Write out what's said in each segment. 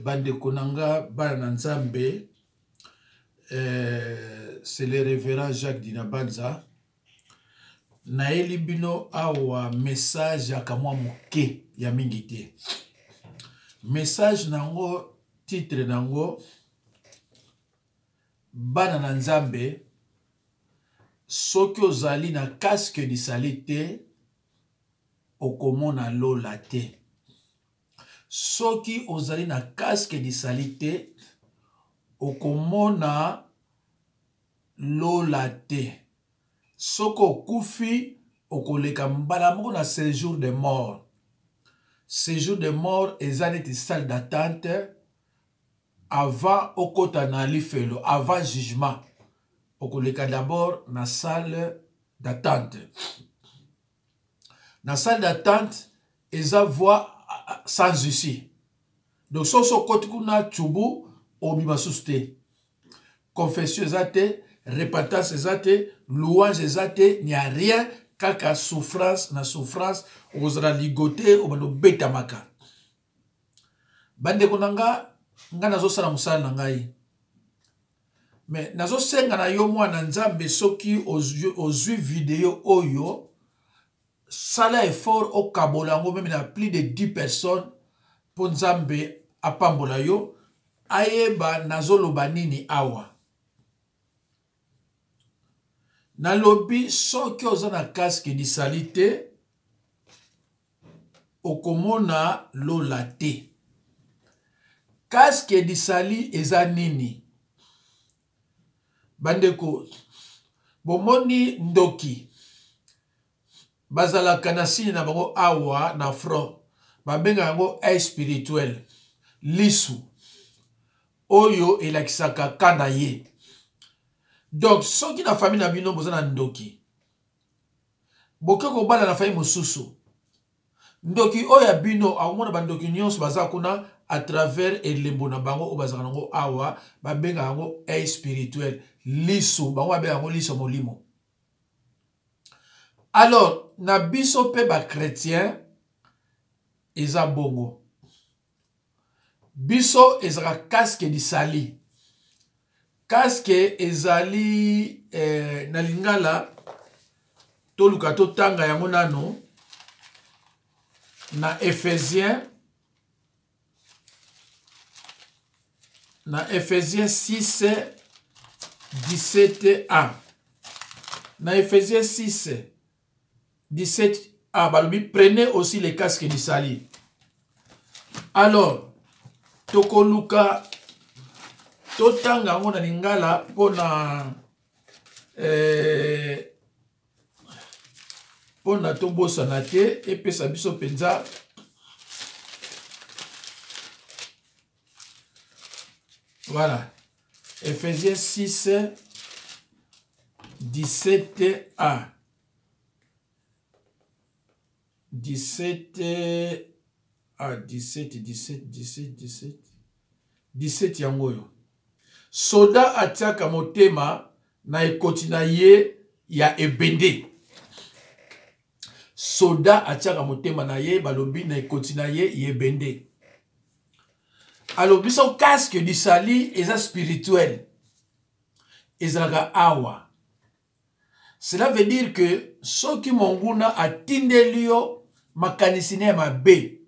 bande konanga bana nzambe, c'est le révérend Jacques Dinabanza. Naeli bino awa message akamwa moke ya mingi te. Message nango titre nango bana na nzambe soki ozali na casque di salite okomona lola te. Soki ozali na casque di salite okomona lola te. Soko okufi okoleka mbala moko na séjour de mort. Séjour de mort ezaleti salle d'attente avant okota na lifelo, avant jugement. Okoleka d'abord na salle d'attente. Na salle d'attente eza voie sans issue. Donc soso koti kuna tchubu obima suste. Confession ezate, repentance ezate, louange ezate, n'y a rien kaka souffrance na souffrance ozala ligote obano beta maka. Bande konanga nga nazo sala musala na ngai. Mais nazo senga na yo mwana nzambe soki ozwi vidéo oyo sala effort au kabolango même na plus de 10 personnes pour nzambe apambola yo ayeba nazo loba nini awa. Na lobi soki ozana casque di salite okomona lola te. Casque di sali eza nini? Bandeko bomoni ndoki bazala kanasini na bango awa na front babenga yango œil spirituel lisu oyo elakisaka kana ye. Donc soki na famille na bino bozana ndoki boke kobala na famille mosusu ndoki oya bino akomona bandoki nyonso baza kuna à travers elembo na bango o bazaka nango awa babenga yango œil spirituel lisu bango babenga yango liso molimo. Alors na biso pe ba chrétien eza bongo biso ezaka casque di sali. Casque ezali na lingala toluka totanga yango nano na Ephésiens 6 17a. Na Ephésiens 6 17a balobi prenez aussi les casques du sali. Alors tokoluka totanga yango na lingala pona tobosana te epesa biso penza. Voilà. Ephésiens 6 17a. 17 yango yo. Soda atiaka motema na ekoti na ye ya ebende. Soda atiaka motema na ye balobi na ekoti na ye ebende. Alors biso casque du sali eza spirituel. Ezalaka awa. Cela veut dire que soki monguna atindeli yo makanisine ya mabe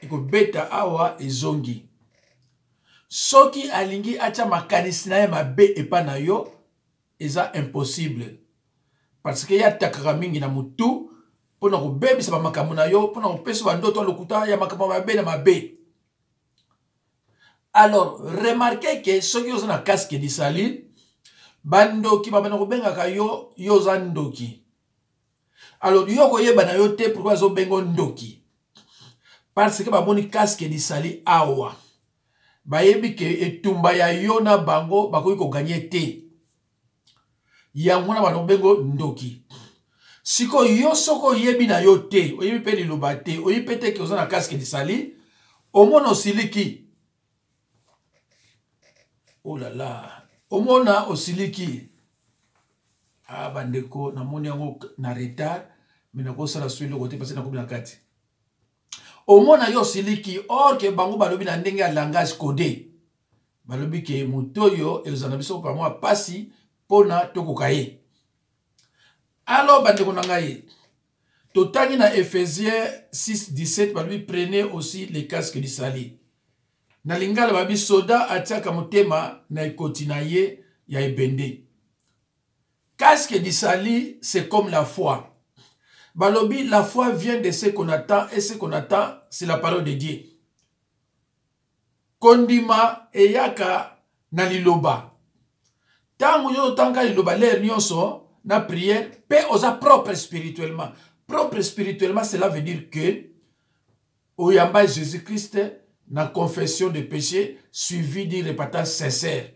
ekobeta awa ezongi. Soki alingi atia makanisina ya mabe epa na yo eza impossible. Parce que ya takaka mingi na mutu pona kobebisa ba makambo na yo pona kopesa bandoto lokuta ya makambo mabe na mabe. Alors remarquez que soki ozana casque di sali bandoki babana kobengaka yo yoza ndoki. Alors yo koyeba na yo te pourquoi zo bengo ndoki. Parce que baboni casque di sali awa. Bayebi ke etumba ya yo na bango bakoki ko gagner te. Yango na bano bengo ndoki. Siko yo soko yebi na yo te, oyebi pe liloba te, oyebi pe te ke ozana casque di sali, omono siliki. Oh là là, omona osiliki. Ah bandeko na moni yango na retard, mais na ko sala suite le côté parce que na kobi na kati. omona yo siliki or ke bango balobi na ndenge ya langage codé balobi ke mutoyo ezana biso pa moi pasi pona tokoka ye. Alors bandeko na ngai totangi na Ephésiens 6:17 balobi prenez aussi les casques du salut. Na lingala babi soda atiaka motema na ekoti na ye ya ebende. Casque du salut, c'est comme la foi. Balobi, la foi vient de ce qu'on attend et ce qu'on attend, c'est la parole de Dieu. Kondima eyaka na liloba. Tango yo tanga liloba l'air nyonso na prière, pe osa propre spirituellement. Propre spirituellement, cela veut dire que oyamba Jésus-Christ na confession de péché suivi d'une repentance sincère.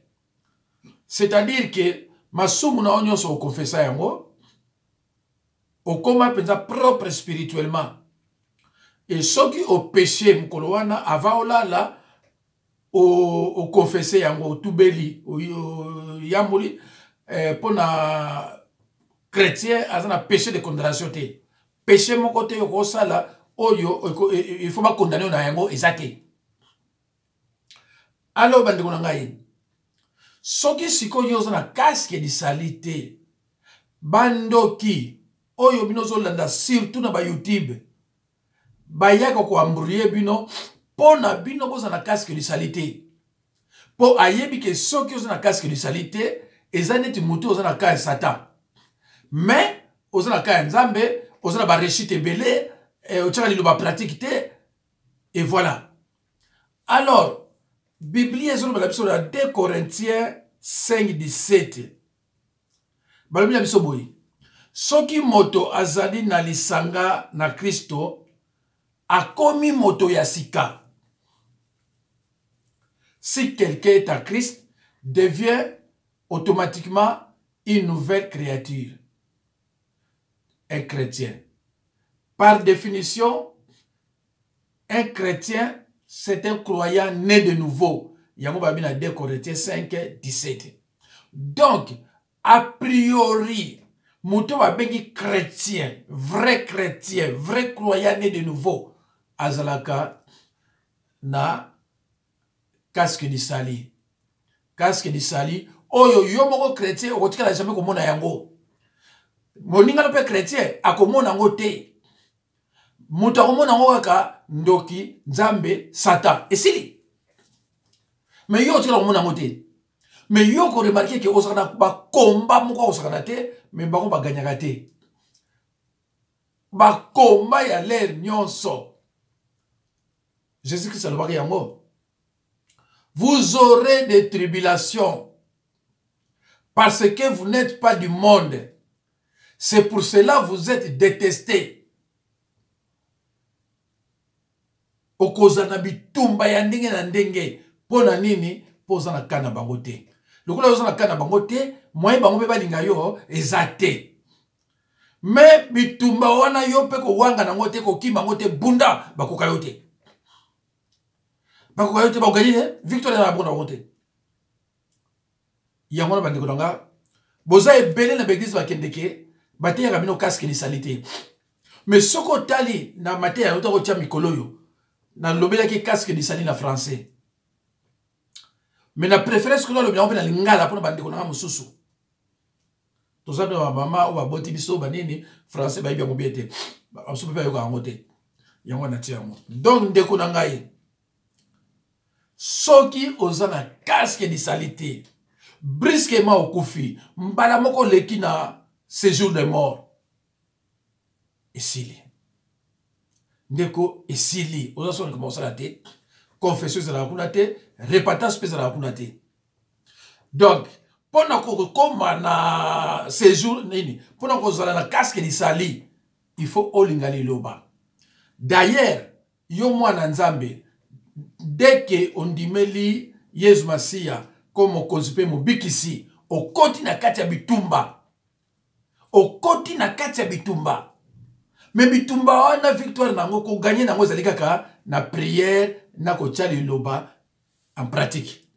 C'est-à-dire que masumu na nyonso confessa yango okoma penza propre spirituellement. Et ceux qui ont péché mukolo wana avant olala o confesser yango tubeli yamuli pona chrétien azana péché de condamnation te. Péché mon côté ko sala oyo il faut pas condamner na yango ezate. Alors bandeko na ngai soki sikoyo ozana casque de salité bandoki oyo bino zolanda surtout na ba YouTube bayaka ko ambrouiller bino pona bino bozana casque de salité po ayebi ke soki ozana casque de salité ezaneti mutu ozana ka Satan mais ozana ka nzambe ozana ba rechite belé otaka liloba pratique te et voilà. Alors Biblia ezoloba biso na 2 Corinthiens 5:17 balobila biso boyi soki moto azali na lisanga na Kristo akomi moto ya sika. Si quelqu'un est à Christ, devient automatiquement une nouvelle créature. Un chrétien. Par définition, un chrétien, c'est un croyant né de nouveau. Yango babina 2 Corinthiens 5:17. Donc, a priori, Mouto a bengi chrétien, vrai croyant né de nouveau. Azalaka na casque du sali. Casque du sali. Oyo yo moko chrétien, okotika la jamais komona yango. Moninga no pe chrétien, akomona yango te. Mouto akomona yango kaka ndoki, nzambe, Satan. Esili. Mais yo otika la komona yango te. Mais yo ko remarquer que osana ba combat moko osana te. Mais bako ba ganyaka te. Ba komba ya l'air nyonso. Jésus-Christ alobaki yango. Vous aurez des tribulations parce que vous n'êtes pas du monde. C'est pour cela que vous êtes détestés. Okozana bitumba ya ndenge na ndenge. Pona nini? Pozana kana bango te. Lokola ozana kana bango te, moye bango pe balinga yo ezate. Mais bitumba wana yo pe ko wanga nango te ko kima ngo te bunda bakoka yo te. Bakoka yo te ba gagner victoire na bunda ngo te. Yango na bandeko nanga boza ebele na l'église bakendeke bate ya bino casque ni salité. Mais soko tali na mate ya otako tia mikolo yo na lobela ki casque ni sali na français. Mais la préférence que nous avons na lingala pour bandeko na mususu. Tozabe ba mama o ba boti biso banini français ba ibya mobiete. Ba so pe yo ka ngote. Yango na tia mo. Donc ndeko na ngai. Soki ozana casque de salité. Brusquement au kufi, mbala moko leki na séjour de mort. Esili. Ndeko esili. Oza so commencer la tête. Confession za la kunate, repentance pesa la kunate. Donc, pendant qu'on koma na séjour nini, pendant qu'on zala na casque di sali, il faut olingali loba. D'ailleurs, yo mwana nzambe, dès que on dimeli Yesu Masia comme on konzipe mobikisi, o koti na kati ya bitumba. O koti na kati ya bitumba. Mais bitumba wana victoire nango ko gagner nango zali kaka na prière na ko tchali loba en pratique.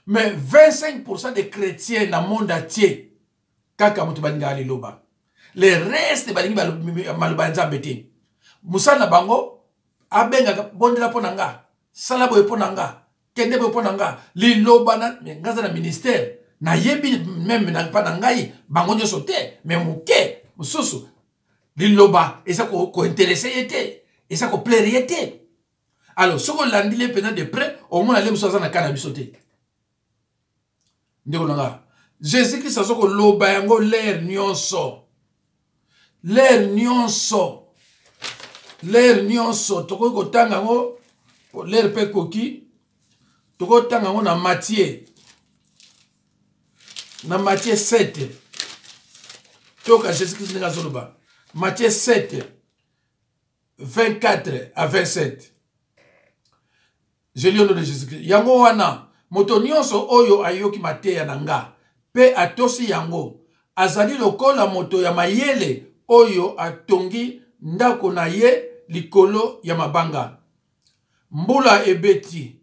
Mais 25% des chrétiens dans le monde entier kaka mutu balinga ali loba. Les restes balingi maloba nzambe te. Musana bango abenga bondela ponanga salabo eponanga kende eponanga liloba na ngaza na ministère na yebi même na panangai bango nyoso te mais muke mususu liloba esa ko intéresser yete esa ko plaire yete alors soko landile pendant de près au moins aller musaza na kana bisote ndeko nanga Jésus Christ soko loba yango l'air nyonso toko ko tanga ngo l'air pe koki toko tanga ngo na Matthieu 7 toka Jésus Christ nga zoloba Matthieu 7 24 à 27 je lis au nom de Jésus Christ yango wana moto nyonso oyo ayoki mateya nanga pe atosi yango azali lokola moto ya mayele oyo atongi ndako na ye likolo ya mabanga mbula ebeti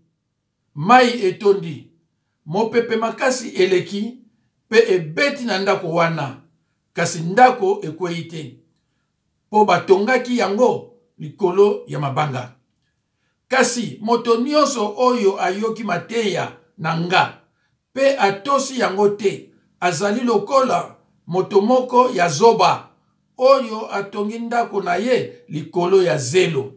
mai etondi mopepe makasi eleki pe ebeti na ndako wana kasi ndako ekwei te po batongaki yango likolo ya mabanga kasi moto nyonso oyo ayoki mateya na nga pe atosi yango te azali lokola moto moko ya zoba oyo atongi ndako na ye likolo ya zelo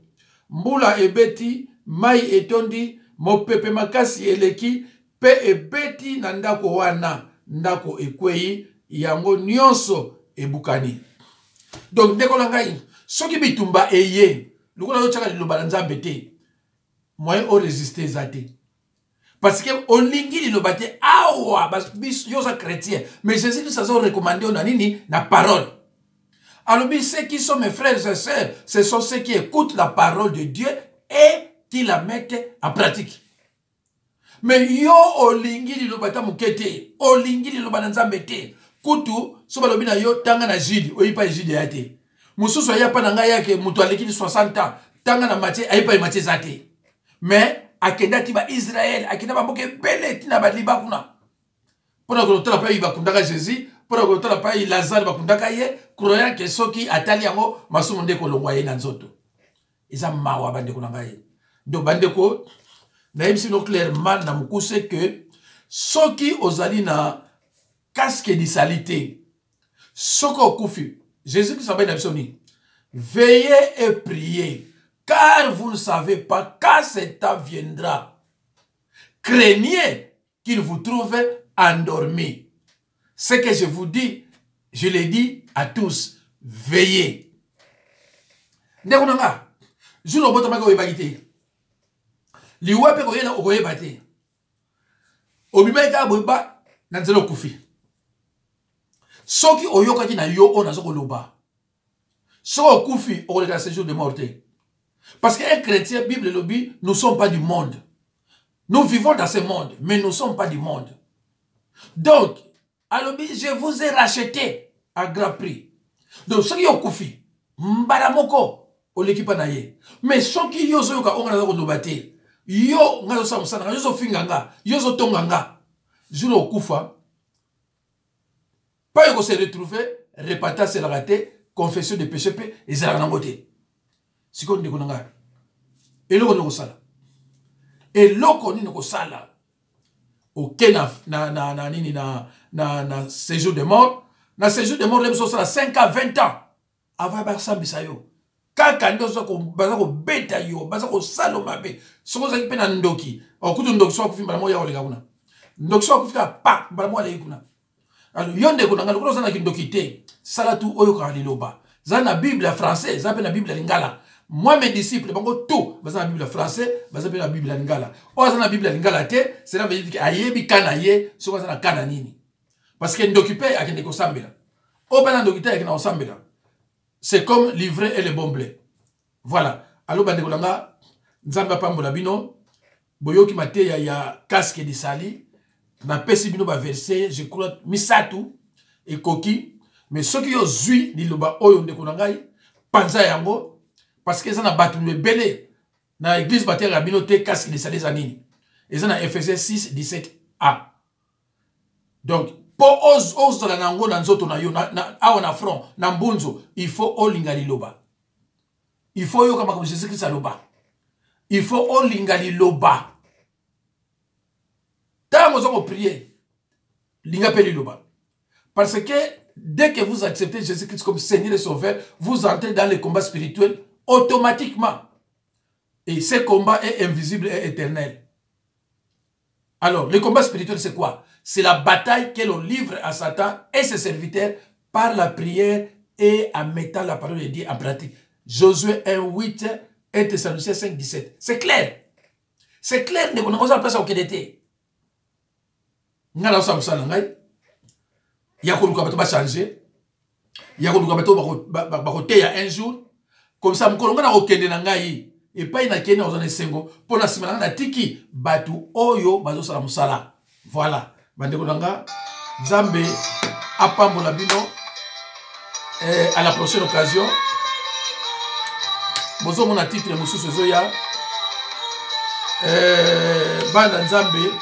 mbula ebeti mai etondi mopepe makasi eleki pe ebeti na ndako wana ndako ekwei yango nyonso ebukani donc ndeko na ngai soki bitumba eye lokola yo chaka liloba na Nzambe te moyen o résister zate parce que olingi liloba te awa yo za chrétien mais Jésus nous a recommandé on nini na parole. Alors ceux qui sont mes frères et sœurs, ce sont ceux qui écoutent la parole de Dieu et qui la mettent en pratique. Mais yo olingi liloba ta mukete, olingi liloba na Nzambe te. Kutu so balobi na yo tanga na Jude, oyipa Jude ya te. Mususu ya pa na ngai yake mutu aleki 60 ans, tanga na Matthieu ayipa Matthieu zate. Mais akenda ti ba Israël, akenda ba mboke bele tina ba liba kuna. Pona ko tala pa iba kundaka Jésus, pona ko tala pa Lazare ba kundaka ye, croyant que soki atali yango masumu ndeko longwa ye na nzoto. Eza mawa bande ko ngai. Do bande ko na yebisi no clairement na mukuse que soki ozali na casque d'isalité soko kufi Jésus qui s'appelle Nabisoni veillez et priez car vous ne savez pas quand cet temps viendra. Craignez qu'il vous trouve endormi. Ce que je vous dis, je l'ai dit à tous, veillez. Ndekunanga julo bota mako yebagite liwape ko yena okoyebate obimeka boba na nzelo kufi soki oyokaki na yo ona zoko loba so kufi o le séjour de mort. Parce qu'un chrétien, Bible et lobby, nous ne sommes pas du monde. Nous vivons dans ce monde, mais nous ne sommes pas du monde. Donc, à lobby, je vous ai racheté à grand prix. Donc, ce qui est kufi, mbaramoko, o l'équipe naye. Mais ce qui est yoka, on a lobate. Yo, nga yo samusana, yo finganga, yo tonganga. Julo kufa. Pas yo se retrouver, repatage c'est la raté, confession de péché, et c'est la nangote. Si on dit qu'on a et l'eau ne sala et l'eau qu'on ne sala ok na séjour de mort na séjour de mort les choses 5 à 20 ans avant barça bisayo kaka ndozo ko baza ko beta yo baza ko saloma be soko zaki pena ndoki okutu ndoki so kufimba mo ya olega kuna ndoki so kufika pa mbala mo ale kuna alors yonde kuna ngalo kuna sana kindoki te salatu oyo ka liloba za na bible français za pe na bible lingala. Moi, mes disciples, tout, dans la Bible française, dans la Bible lingala. Ou dans la Bible lingala, cela veut dire que ayebi kanaye, so dans la kananini. Parce que n'occupé à kende ko sambela. Ou ben n'occupé à kende sambela. C'est comme livrer et le bon blé. Voilà. Alors bande kolanga, nzamba pambola bino, boyoki mate ya casque de sali, na pesi bino ba verset, je crois misatu et koki, mais ceux qui ont zui ni loba oyo ndekonangai, panza yango. Parce que ça n'a pas tout belé. Dans l'église bâtie à binoté casque de salés anini. Et ça n'a Ephésiens 6, 17a. Donc, pour os la nango nanzoto na yo na front, na mbunzo, il faut olinga liloba. Il faut yo comme Jésus Christ loba. il faut olinga liloba. Tant que vous priez, linga pe liloba. Parce que dès que vous acceptez Jésus-Christ comme Seigneur et Sauveur, vous entrez dans les combats spirituels automatiquement. Et ce combat est invisible et éternel. Alors, le combat spirituel, c'est quoi? C'est la bataille que l'on livre à Satan et ses serviteurs par la prière et en mettant la parole de Dieu en pratique. Josué 1:8, 1 Thessaloniciens 5:17. C'est clair. C'est clair. Ne connaissons pas la place au Kédété. Nous avons changer. Il y a un jour. Comme ça, nous avons changer. Et pas une kene aux sengo pour la simana na tiki batu oyo bazo sala musala. Voilà. Bandeko nanga Nzambe apambola bino à la prochaine occasion. Bozo mona titre mususu zoya bana Nzambe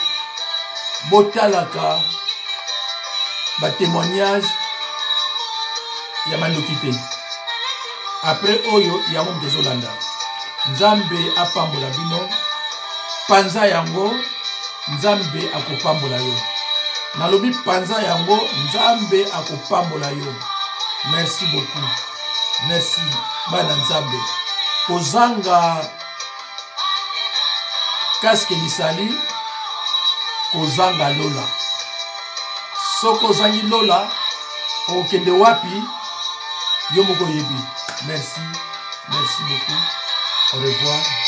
botalaka ba témoignage ya mandokité. Après oyo ya mom dezolanda. Nzambe apambola bino panza yango Nzambe akopambola yo nalobi panza yango Nzambe akopambola yo. Merci beaucoup, merci bana Nzambe kozanga casque lisali kozanga lola soko zangi lola okende wapi yo moko yebi. Merci beaucoup. Au revoir.